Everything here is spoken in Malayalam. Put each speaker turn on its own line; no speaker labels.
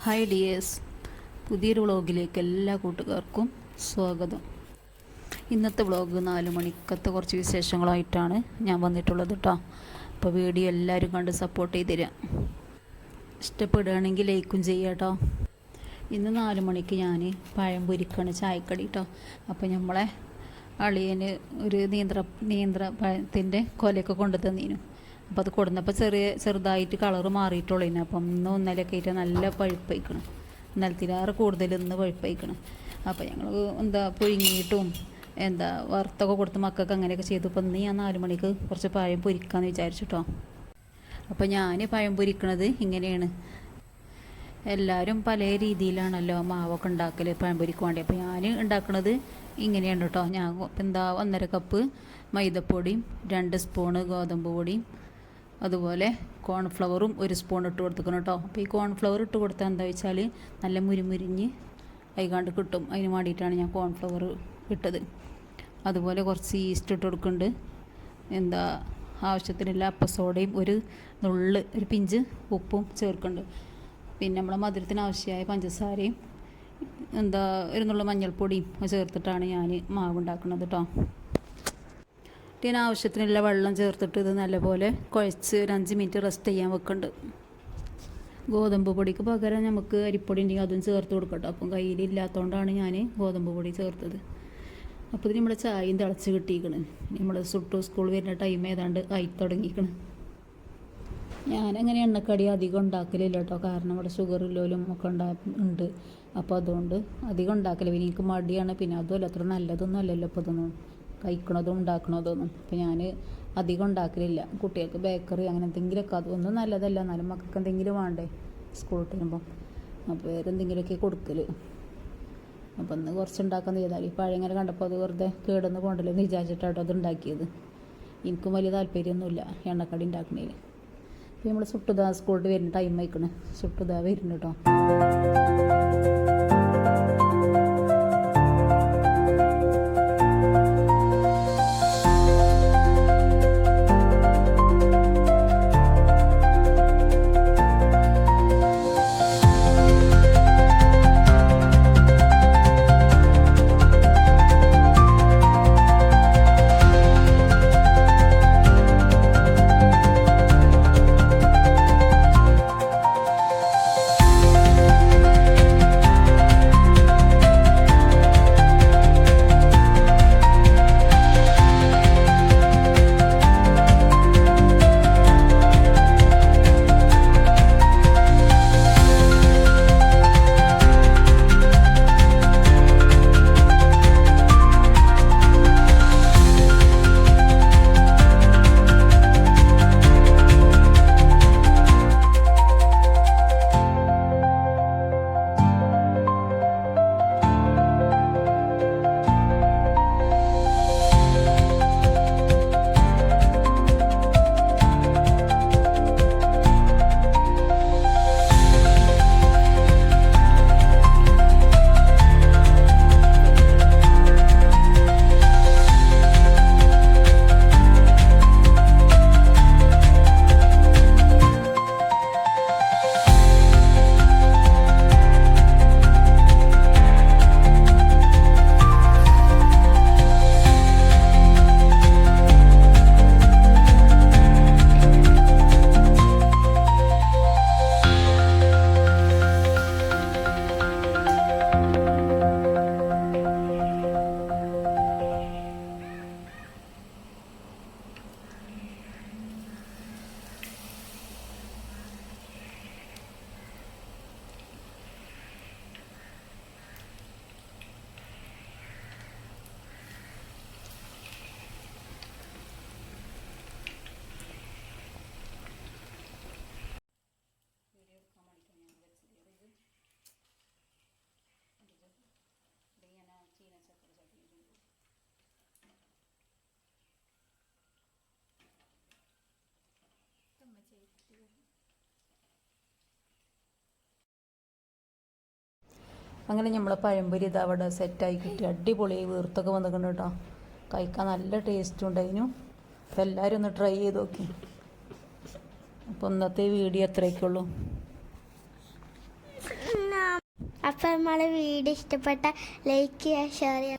ഹായ് ഡിയേഴ്സ്, പുതിയൊരു വ്ളോഗിലേക്ക് എല്ലാ കൂട്ടുകാർക്കും സ്വാഗതം. ഇന്നത്തെ വ്ളോഗ് 4 മണിക്കത്തെ കുറച്ച് വിശേഷങ്ങളായിട്ടാണ് ഞാൻ വന്നിട്ടുള്ളത് കേട്ടോ. അപ്പോൾ വീഡിയോ എല്ലാവരും കണ്ട് സപ്പോർട്ട് ചെയ്ത് തരാം. ഇഷ്ടപ്പെടുകയാണെങ്കിൽ ലൈക്കും ചെയ്യാം കേട്ടോ. ഇന്ന് 4 മണിക്ക് ഞാൻ പഴം പൊരിക്കാണ് ചായക്കടി കേട്ടോ. അപ്പോൾ നമ്മളെ അളിയന് ഒരു നീന്ത്രപ്പഴത്തിൻ്റെ കൊലയൊക്കെ കൊണ്ടു തന്നീനു. അപ്പോൾ അത് കൊടുന്നപ്പോൾ ചെറുതായിട്ട് കളറ് മാറിയിട്ടുള്ളതിന്. അപ്പം ഇന്നും ഇന്നലെയൊക്കെ ആയിട്ട് നല്ല പഴുപ്പയിക്കണം. ഇന്നലത്തിലേറെ കൂടുതൽ ഇന്ന് പഴുപ്പയിക്കണം. അപ്പോൾ ഞങ്ങൾ പുഴുങ്ങിയിട്ടും വറുത്തൊക്കെ കൊടുത്ത് മക്കൾക്ക് അങ്ങനെയൊക്കെ ചെയ്തു. അപ്പോൾ ഇന്ന് ഞാൻ 4 മണിക്ക് കുറച്ച് പഴം പൊരിക്കാമെന്ന് വിചാരിച്ചിട്ടോ. അപ്പോൾ ഞാൻ പഴം പൊരിക്കണത് ഇങ്ങനെയാണ്. എല്ലാവരും പല രീതിയിലാണല്ലോ മാവൊക്കെ ഉണ്ടാക്കൽ പഴം പൊരിക്ക് വേണ്ടി. അപ്പോൾ ഞാൻ ഉണ്ടാക്കുന്നത് ഇങ്ങനെയാണ് കേട്ടോ. ഞാൻ 1.5 കപ്പ് മൈദപ്പൊടിയും 2 സ്പൂണ് ഗോതമ്പ് പൊടിയും അതുപോലെ കോൺഫ്ലവറും 1 സ്പൂൺ ഇട്ട് കൊടുക്കണം കേട്ടോ. അപ്പോൾ ഈ കോൺഫ്ലവർ ഇട്ട് കൊടുത്താൽ എന്താ വെച്ചാൽ നല്ല മുരിമുരിഞ്ഞ് കൈകാണ്ട് കിട്ടും. അതിന് വേണ്ടിയിട്ടാണ് ഞാൻ കോൺഫ്ലവർ ഇട്ടത്. അതുപോലെ കുറച്ച് ഈസ്റ്റ് ഇട്ട് കൊടുക്കുന്നുണ്ട്. ആവശ്യത്തിനുള്ള അപ്പസോഡയും ഒരു പിഞ്ച് ഉപ്പും ചേർക്കുന്നുണ്ട്. പിന്നെ നമ്മളെ മധുരത്തിന് ആവശ്യമായ പഞ്ചസാരയും ഒരു നുള്ള മഞ്ഞൾപ്പൊടിയും ചേർത്തിട്ടാണ് ഞാൻ മാവ് ഉണ്ടാക്കുന്നത് കേട്ടോ. ഇതിന് ആവശ്യത്തിനുള്ള വെള്ളം ചേർത്തിട്ട് ഇത് നല്ലപോലെ കുഴച്ച് ഒരു 5 മിനിറ്റ് റെസ്റ്റ് ചെയ്യാൻ വെക്കുന്നുണ്ട്. ഗോതമ്പ് പൊടിക്ക് പകരം നമുക്ക് അരിപ്പൊടി ഉണ്ടെങ്കിൽ അതും ചേർത്ത് കൊടുക്കട്ടോ. അപ്പം കയ്യിലില്ലാത്തതുകൊണ്ടാണ് ഞാൻ ഗോതമ്പ് പൊടി ചേർത്തത്. അപ്പോൾ ഇത് നമ്മുടെ ചായയും തിളച്ച് കിട്ടിയിരിക്കണ്. നമ്മൾ സ്കൂൾ വരുന്ന ടൈം ഏതാണ്ട് ആയി തുടങ്ങിയിരിക്കണം. ഞാനങ്ങനെ എണ്ണക്കടി അധികം ഉണ്ടാക്കലില്ല കേട്ടോ. കാരണം ഇവിടെ ഷുഗറില്ലോലും ഒക്കെ ഉണ്ട്. അപ്പോൾ അതുകൊണ്ട് അധികം ഉണ്ടാക്കലില്ല. പിന്നെ എനിക്ക് മടിയാണ്. പിന്നെ അതുമല്ല അത്ര നല്ലതൊന്നും അല്ലല്ലോ ഇപ്പോൾ ഇതൊന്നും കഴിക്കണതും ഉണ്ടാക്കണതൊന്നും. അപ്പോൾ ഞാൻ അധികം ഉണ്ടാക്കലില്ല. കുട്ടികൾക്ക് ബേക്കറി അങ്ങനെ എന്തെങ്കിലുമൊക്കെ, അതൊന്നും നല്ലതല്ല. എന്നാലും മക്കൾക്ക് എന്തെങ്കിലും വേണ്ടേ സ്കൂളിൽ വരുമ്പം. അപ്പോൾ വേറെ എന്തെങ്കിലുമൊക്കെ കൊടുക്കൽ. അപ്പോൾ ഒന്ന് കുറച്ചുണ്ടാക്കാന്ന് ചെയ്താൽ ഈ പഴം ഇങ്ങനെ കണ്ടപ്പോൾ അത് വെറുതെ കേടൊന്ന് കൊണ്ടല്ലെന്ന് വിചാരിച്ചിട്ടാട്ടോ അത് ഉണ്ടാക്കിയത്. എനിക്കും വലിയ താല്പര്യമൊന്നുമില്ല എണ്ണക്കടി ഉണ്ടാക്കുന്നതിൽ. അപ്പോൾ നമ്മൾ സുട്ടുതാ സ്കൂളിൽ വരുന്ന ടൈം ആയിക്കണ്. സുട്ടുതാ വരുന്നു കേട്ടോ. അങ്ങനെ നമ്മളെ പഴംപൊരി ഇത് അവിടെ സെറ്റായി കിട്ടി. അടിപൊളിയായി വീർത്തൊക്കെ വന്നിട്ടുണ്ട് കേട്ടോ. കഴിക്കാൻ നല്ല ടേസ്റ്റും ഉണ്ടായിരുന്നു. അപ്പോൾ എല്ലാവരും ഒന്ന് ട്രൈ ചെയ്ത് നോക്കി. അപ്പോൾ ഇന്നത്തെ വീഡിയോ അത്രയൊക്കെ ഉള്ളൂ.
അപ്പം നമ്മളെ വീഡിയോ ഇഷ്ടപ്പെട്ട ലൈക്ക് ചെയ്യുക, ഷെയർ ചെയ്യുക.